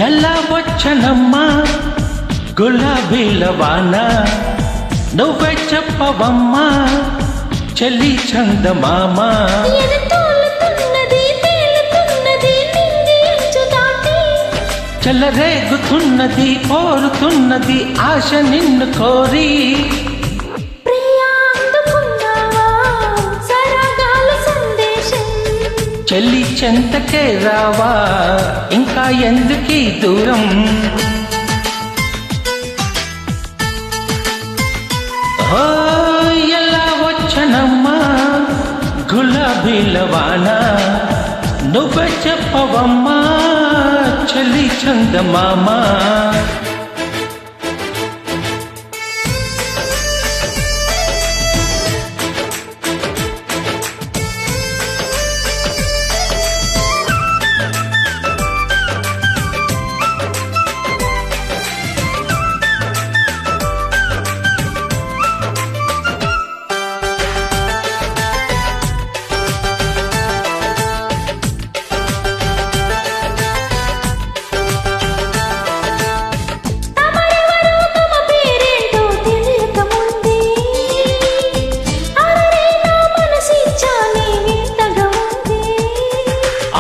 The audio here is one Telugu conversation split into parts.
ఎలా వచ్చనమ్మా గులాబీల వాన, నువ్వే చెప్పవమ్మా చెల్లి చందమామ. చెలరేగుతున్నది కోరుతున్నది ఆశ నిన్ను కోరి, చెల్లి చెంతకే రావా ఇంకా ఎందుకీ దూరం. ఎలా వచ్చనమ్మా గులాబీల వాన, నువ్వే చెప్పవమ్మా చెల్లి చందమామ.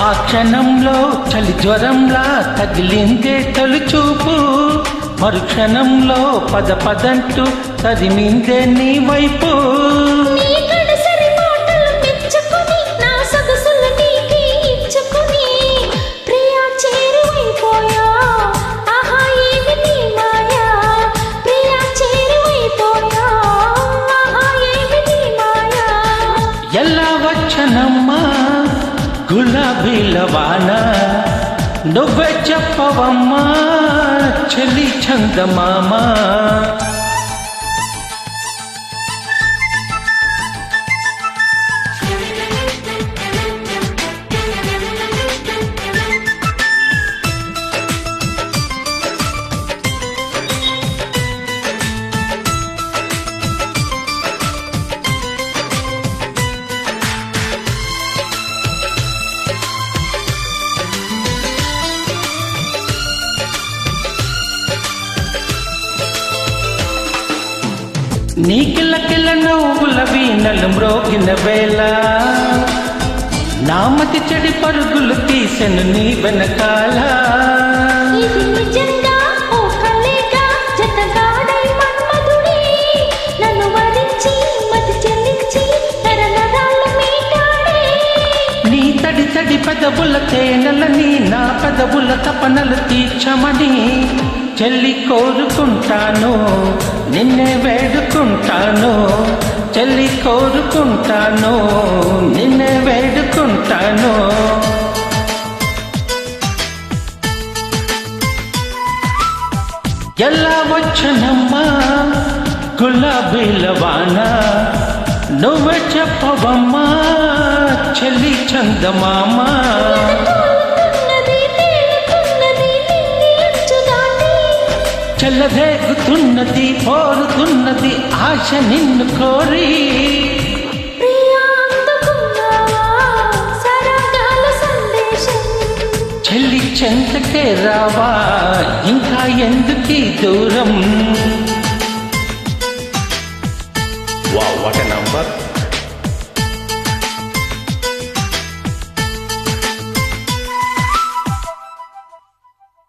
ఆ క్షణంలో చలి జ్వరంలా తగిలిందే తొలిచూపు, మరుక్షణంలో పద పదంటూ తరిమిందే నీ వైపు. ఎలా వచ్చనమ్మా గులాబీల వాన, నువ్వే చెప్పవమ్మా చెల్లి చందమామ. నీ కిలకిల నవ్వుల వీణలు మ్రోగిన వేళ, నామతి చెడి పరుగులు తీసెను నీ వెనకాల. నీ తడి తడి పెదవుల తేనెలని నా పెదవుల తపనలు తీర్చమని చెల్లి కోరుకుంటాను, నిన్నే వేడుకుంటాను. చెల్లి కోరుకుంటాను, నిన్నే వేడుకుంటాను. ఎలా వచ్చనమ్మా గులాబీల వాన, నువ్వే చెప్పవమ్మా చెల్లి చందమామ. చెలరేగుతున్నది కోరుతున్నది ఆశ నిన్ను కోరి, చెల్లి చెంతకే రావా ఇంకా ఎందుకీ దూరం. Wow, what a number!